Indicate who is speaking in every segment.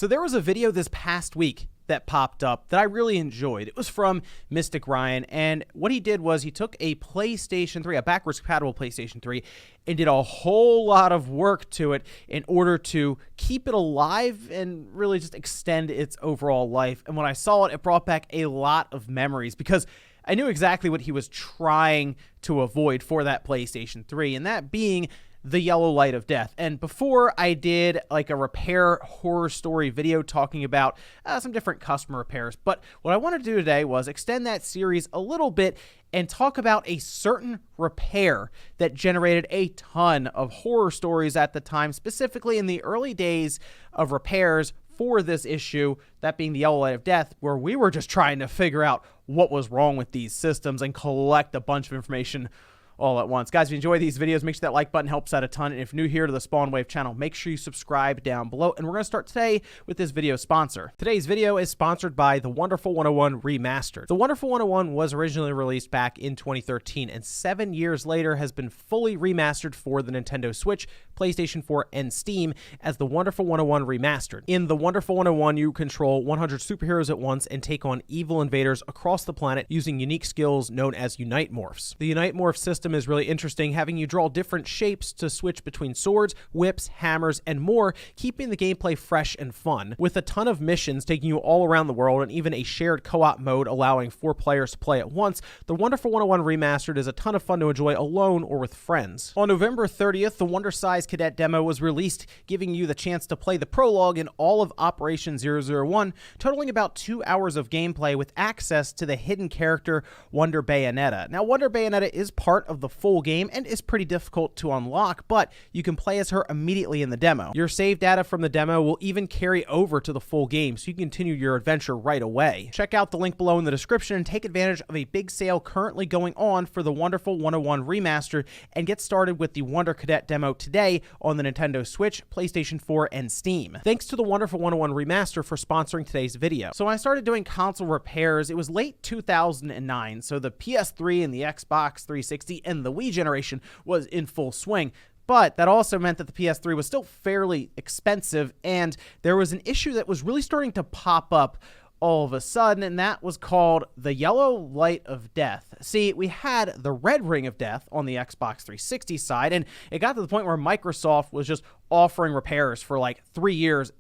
Speaker 1: So there was a video this past week that popped up that I really enjoyed. It was from Mystic Ryan, and what he did was he took a PlayStation 3, a backwards compatible PlayStation 3, and did a whole lot of work to it in order to keep it alive and really just extend its overall life. And when I saw it, it brought back a lot of memories because I knew exactly what he was trying to avoid for that PlayStation 3, and that being the yellow light of death. And before I did like a repair horror story video talking about some different customer repairs, but what I wanted to do today was extend that series a little bit and talk about a certain repair that generated a ton of horror stories at the time, specifically in the early days of repairs for this issue, that being the yellow light of death, where we were just trying to figure out what was wrong with these systems and collect a bunch of information all at once. Guys, if you enjoy these videos, make sure that like button helps out a ton. And if you're new here to the Spawn Wave channel, make sure you subscribe down below. And we're going to start today with this video sponsor. Today's video is sponsored by The Wonderful 101 Remastered. The Wonderful 101 was originally released back in 2013 and 7 years later has been fully remastered for the Nintendo Switch, PlayStation 4, and Steam as The Wonderful 101 Remastered. In The Wonderful 101, you control 100 superheroes at once and take on evil invaders across the planet using unique skills known as Unite Morphs. The Unite Morph system is really interesting, having you draw different shapes to switch between swords, whips, hammers, and more, keeping the gameplay fresh and fun. With a ton of missions taking you all around the world and even a shared co-op mode allowing 4 players to play at once, the Wonderful 101 Remastered is a ton of fun to enjoy alone or with friends. On November 30th, the Wonder Size Cadet demo was released, giving you the chance to play the prologue in all of Operation 001, totaling about 2 hours of gameplay with access to the hidden character Wonder Bayonetta. Now, Wonder Bayonetta is part of the full game and is pretty difficult to unlock, but you can play as her immediately in the demo. Your save data from the demo will even carry over to the full game, so you can continue your adventure right away. Check out the link below in the description and take advantage of a big sale currently going on for the Wonderful 101 Remastered and get started with the Wonder Cadet demo today on the Nintendo Switch, PlayStation 4, and Steam. Thanks to the Wonderful 101 Remaster for sponsoring today's video. So when I started doing console repairs, it was late 2009, so the PS3 and the Xbox 360 and the Wii generation was in full swing. But that also meant that the PS3 was still fairly expensive, and there was an issue that was really starting to pop up all of a sudden, and that was called the yellow light of death. See, we had the red ring of death on the Xbox 360 side, and it got to the point where Microsoft was just offering repairs for like 3 years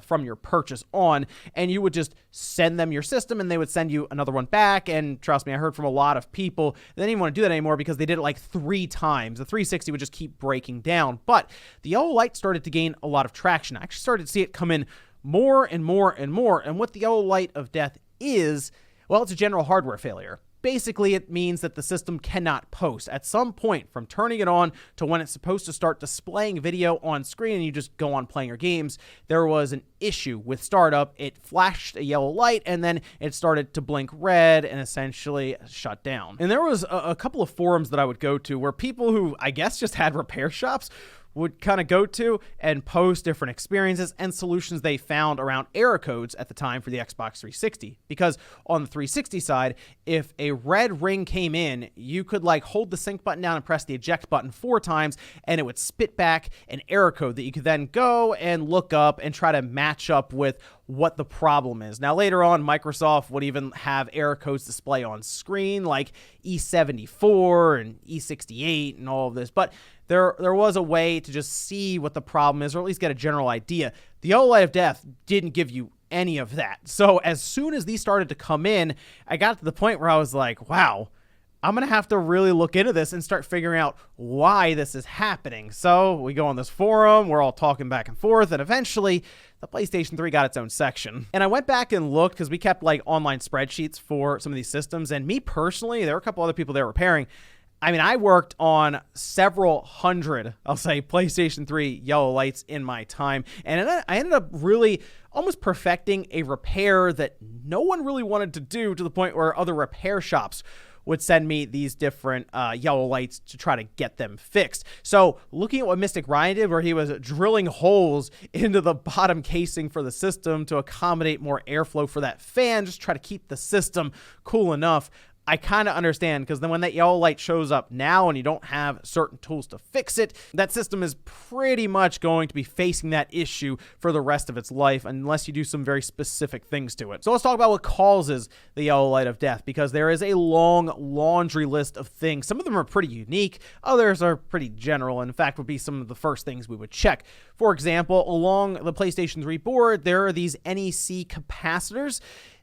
Speaker 1: from your purchase on, and you would just send them your system and they would send you another one back. And trust me, I heard from a lot of people they didn't even want to do that anymore because they did it like 3 times. The 360 would just keep breaking down. But the yellow light started to gain a lot of traction. I actually started to see it come in more and more and more. And what the yellow light of death is, well, it's a general hardware failure. Basically, it means that the system cannot post. At some point, from turning it on to when it's supposed to start displaying video on screen and you just go on playing your games, there was an issue with startup. It flashed a yellow light and then it started to blink red and essentially shut down. And there was a couple of forums that I would go to where people who, I guess, just had repair shops would kind of go to and post different experiences and solutions they found around error codes at the time for the Xbox 360. Because on the 360 side, if a red ring came in, you could like hold the sync button down and press the eject button 4 times, and it would spit back an error code that you could then go and look up and try to match up with what the problem is. Now, later on, Microsoft would even have error codes display on screen, like E74 and E68 and all of this. But there was a way to just see what the problem is, or at least get a general idea. The yellow light of death didn't give you any of that. So as soon as these started to come in, I got to the point where I was like, wow, I'm going to have to really look into this and start figuring out why this is happening. So we go on this forum, we're all talking back and forth, and eventually the PlayStation 3 got its own section. And I went back and looked because we kept like online spreadsheets for some of these systems. And me personally, there were a couple other people there repairing. I mean, I worked on several hundred, I'll say, PlayStation 3 yellow lights in my time. And I ended up really almost perfecting a repair that no one really wanted to do, to the point where other repair shops would send me these different yellow lights to try to get them fixed. So looking at what Mystic Ryan did, where he was drilling holes into the bottom casing for the system to accommodate more airflow for that fan, just try to keep the system cool enough, I kind of understand, because then when that yellow light shows up now and you don't have certain tools to fix it, that system is pretty much going to be facing that issue for the rest of its life unless you do some very specific things to it. So let's talk about what causes the yellow light of death, because there is a long laundry list of things. Some of them are pretty unique, others are pretty general, and in fact would be some of the first things we would check. For example, along the PlayStation 3 board, there are these NEC capacitors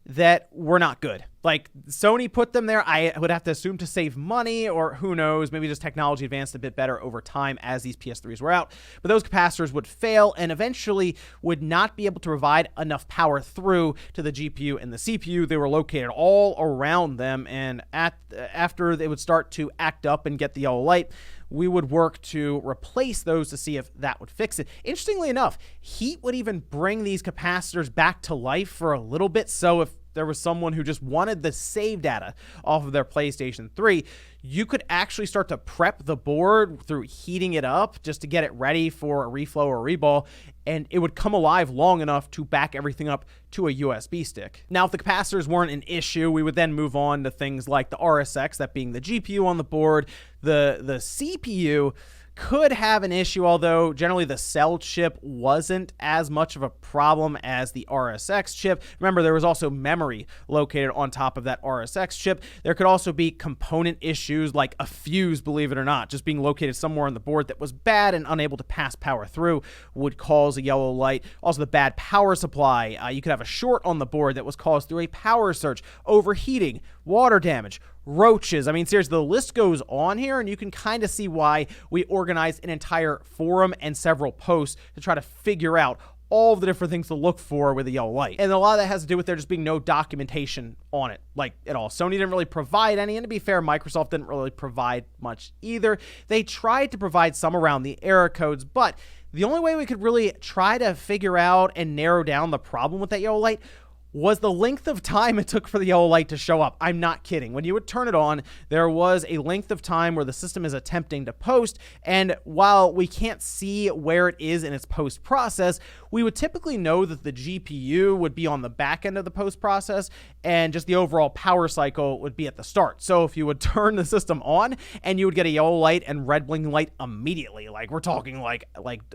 Speaker 1: that were not good. Like, Sony put them there, I would have to assume, to save money, or who knows, maybe just technology advanced a bit better over time as these PS3s were out. But those capacitors would fail and eventually would not be able to provide enough power through to the GPU and the CPU. They were located all around them, and after they would start to act up and get the yellow light, we would work to replace those to see if that would fix it. Interestingly enough, heat would even bring these capacitors back to life for a little bit. So if there was someone who just wanted the save data off of their PlayStation 3, you could actually start to prep the board through heating it up just to get it ready for a reflow or a reball, and it would come alive long enough to back everything up to a USB stick. Now, if the capacitors weren't an issue, we would then move on to things like the RSX, that being the GPU on the board. The CPU could have an issue, although generally the cell chip wasn't as much of a problem as the RSX chip. Remember, there was also memory located on top of that RSX chip. There could also be component issues like a fuse, believe it or not, just being located somewhere on the board that was bad and unable to pass power through would cause a yellow light. Also, the bad power supply. You could have a short on the board that was caused through a power surge, overheating, water damage, roaches. I mean, seriously, the list goes on here, and you can kind of see why we organized an entire forum and several posts to try to figure out all of the different things to look for with a yellow light. And a lot of that has to do with there just being no documentation on it, like, at all. Sony didn't really provide any, and to be fair, Microsoft didn't really provide much either. They tried to provide some around the error codes, but the only way we could really try to figure out and narrow down the problem with that yellow light was the length of time it took for the yellow light to show up. I'm not kidding. When you would turn it on, there was a length of time where the system is attempting to post, and while we can't see where it is in its post process, we would typically know that the GPU would be on the back end of the post process, and just the overall power cycle would be at the start. So if you would turn the system on, and you would get a yellow light and red blinking light immediately, like we're talking like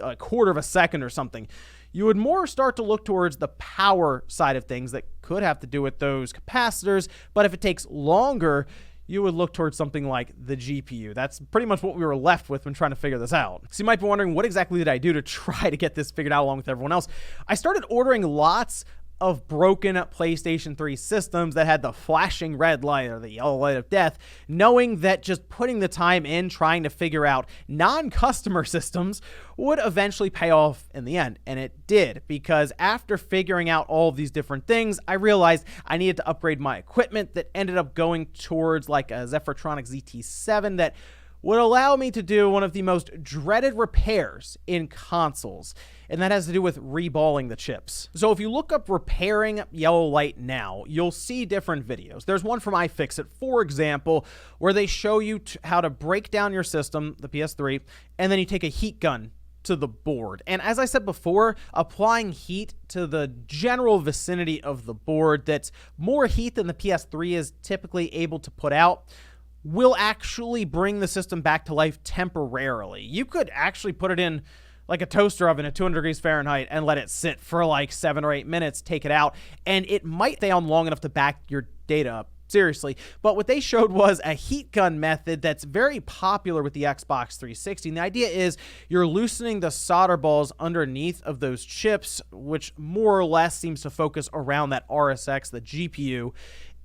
Speaker 1: a quarter of a second or something, you would more start to look towards the power side of things that could have to do with those capacitors. But if it takes longer, you would look towards something like the GPU. That's pretty much what we were left with when trying to figure this out. So you might be wondering, what exactly did I do to try to get this figured out along with everyone else? I started ordering lots of broken PlayStation 3 systems that had the flashing red light, or the yellow light of death, knowing that just putting the time in trying to figure out non-customer systems would eventually pay off in the end. And it did, because after figuring out all of these different things, I realized I needed to upgrade my equipment. That ended up going towards like a Zephyrtronic ZT7 that would allow me to do one of the most dreaded repairs in consoles, and that has to do with reballing the chips. So if you look up repairing yellow light now, you'll see different videos. There's one from iFixit, for example, where they show you how to break down your system, the PS3, and then you take a heat gun to the board. And as I said before, applying heat to the general vicinity of the board that's more heat than the PS3 is typically able to put out will actually bring the system back to life temporarily. You could actually put it in like a toaster oven at 200 degrees Fahrenheit and let it sit for like 7 or 8 minutes, take it out, and it might stay on long enough to back your data up. Seriously. But what they showed was a heat gun method that's very popular with the Xbox 360. And the idea is you're loosening the solder balls underneath of those chips, which more or less seems to focus around that RSX, the GPU.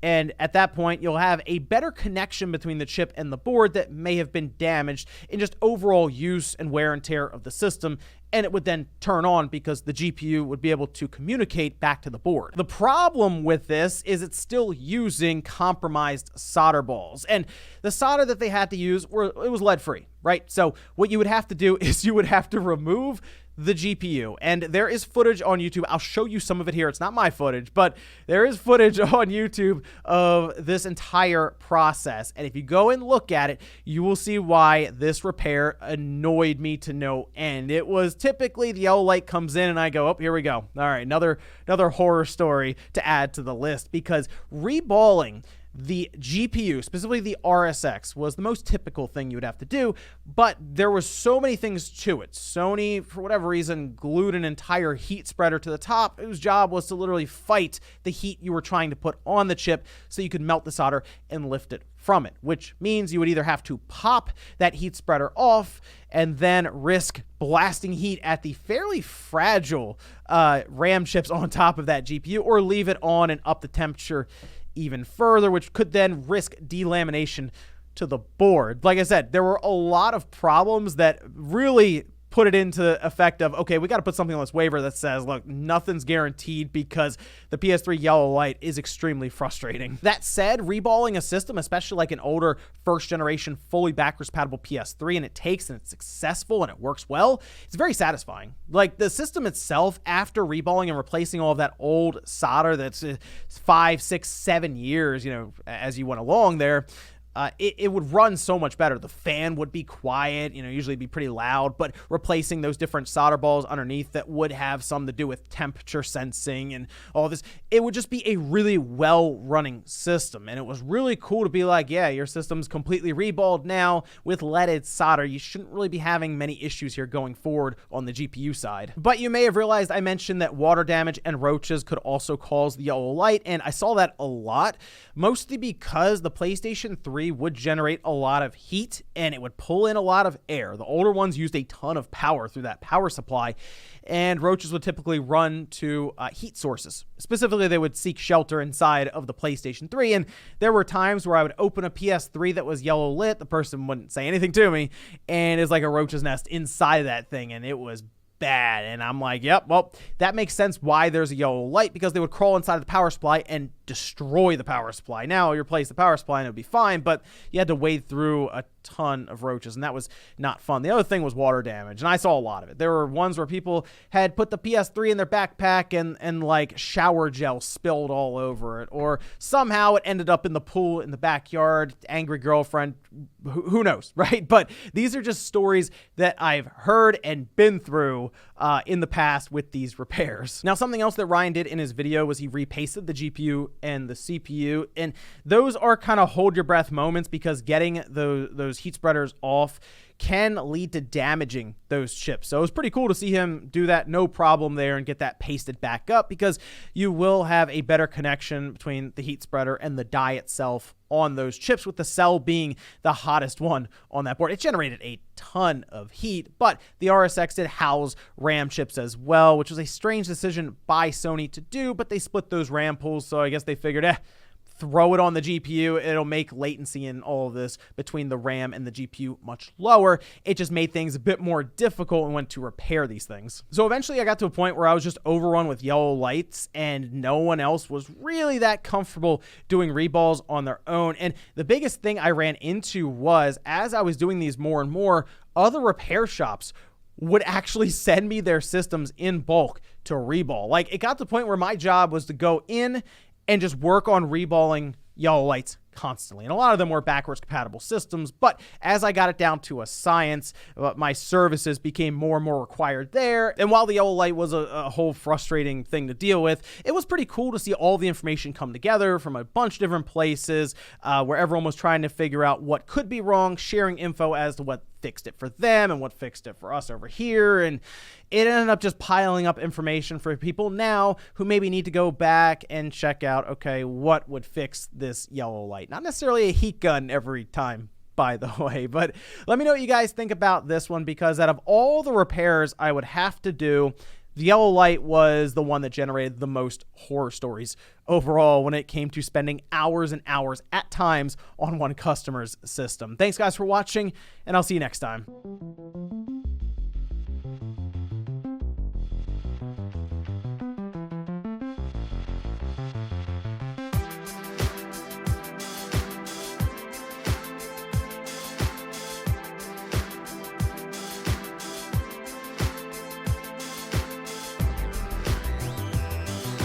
Speaker 1: And at that point, you'll have a better connection between the chip and the board that may have been damaged in just overall use and wear and tear of the system. And it would then turn on because the GPU would be able to communicate back to the board. The problem with this is it's still using compromised solder balls. And the solder that they had to use, it was lead-free, right? So what you would have to do is you would have to remove the GPU. And there is footage on YouTube. I'll show you some of it here. It's not my footage, but there is footage on YouTube of this entire process. And if you go and look at it, you will see why this repair annoyed me to no end. It was typically the yellow light comes in and I go, oh, here we go. All right, another horror story to add to the list, because reballing The GPU, specifically the RSX, was the most typical thing you would have to do, but there was so many things to it. Sony, for whatever reason, glued an entire heat spreader to the top, whose job was to literally fight the heat you were trying to put on the chip so you could melt the solder and lift it from it, which means you would either have to pop that heat spreader off and then risk blasting heat at the fairly fragile RAM chips on top of that GPU, or leave it on and up the temperature even further, which could then risk delamination to the board. Like I said, there were a lot of problems that really put it into effect of, okay, we got to put something on this waiver that says, look, nothing's guaranteed, because the PS3 yellow light is extremely frustrating. That said, reballing a system, especially like an older first generation fully backwards compatible PS3, and it's successful and it works well, it's very satisfying. Like the system itself, after reballing and replacing all of that old solder that's 5, 6, 7 years, as you went along there, it would run so much better. The fan would be quiet, usually be pretty loud, but replacing those different solder balls underneath that would have some to do with temperature sensing and all this, it would just be a really well-running system. And it was really cool to be like, yeah, your system's completely reballed now with leaded solder. You shouldn't really be having many issues here going forward on the GPU side. But you may have realized I mentioned that water damage and roaches could also cause the yellow light, and I saw that a lot, mostly because the PlayStation 3 would generate a lot of heat and it would pull in a lot of air. The older ones used a ton of power through that power supply, and roaches would typically run to heat sources. Specifically, they would seek shelter inside of the PlayStation 3, and there were times where I would open a PS3 that was yellow lit, the person wouldn't say anything to me, and it's like a roach's nest inside of that thing, and it was bad. And I'm like, yep, well, that makes sense why there's a yellow light, because they would crawl inside the power supply and destroy the power supply. Now you replace the power supply and it would be fine, but you had to wade through a ton of roaches, and that was not fun. The other thing was water damage, and I saw a lot of it. There were ones where people had put the PS3 in their backpack and like shower gel spilled all over it, or somehow it ended up in the pool in the backyard, angry girlfriend, who knows, right? But these are just stories that I've heard and been through in the past with these repairs. Now, something else that Ryan did in his video was he repasted the GPU and the CPU, and those are kind of hold your breath moments, because getting those heat spreaders off can lead to damaging those chips. So it was pretty cool to see him do that, no problem there, and get that pasted back up, because you will have a better connection between the heat spreader and the die itself on those chips, with the cell being the hottest one on that board. It generated a ton of heat, but the RSX did house RAM chips as well, which was a strange decision by Sony to do, but they split those RAM pools, so I guess they figured, throw it on the GPU. It'll make latency and all of this between the RAM and the GPU much lower. It just made things a bit more difficult and went to repair these things. So eventually I got to a point where I was just overrun with yellow lights, and no one else was really that comfortable doing reballs on their own. And the biggest thing I ran into was, as I was doing these more and more, other repair shops would actually send me their systems in bulk to reball. Like, it got to the point where my job was to go in and just work on reballing yellow lights constantly. And a lot of them were backwards compatible systems, but as I got it down to a science, my services became more and more required there. And while the yellow light was a whole frustrating thing to deal with, it was pretty cool to see all the information come together from a bunch of different places, where everyone was trying to figure out what could be wrong, sharing info as to what fixed it for them and what fixed it for us over here. And it ended up just piling up information for people now who maybe need to go back and check out, okay, what would fix this yellow light? Not necessarily a heat gun every time, by the way, but let me know what you guys think about this one, because out of all the repairs I would have to do, the yellow light was the one that generated the most horror stories overall when it came to spending hours and hours at times on one customer's system. Thanks guys for watching, and I'll see you next time.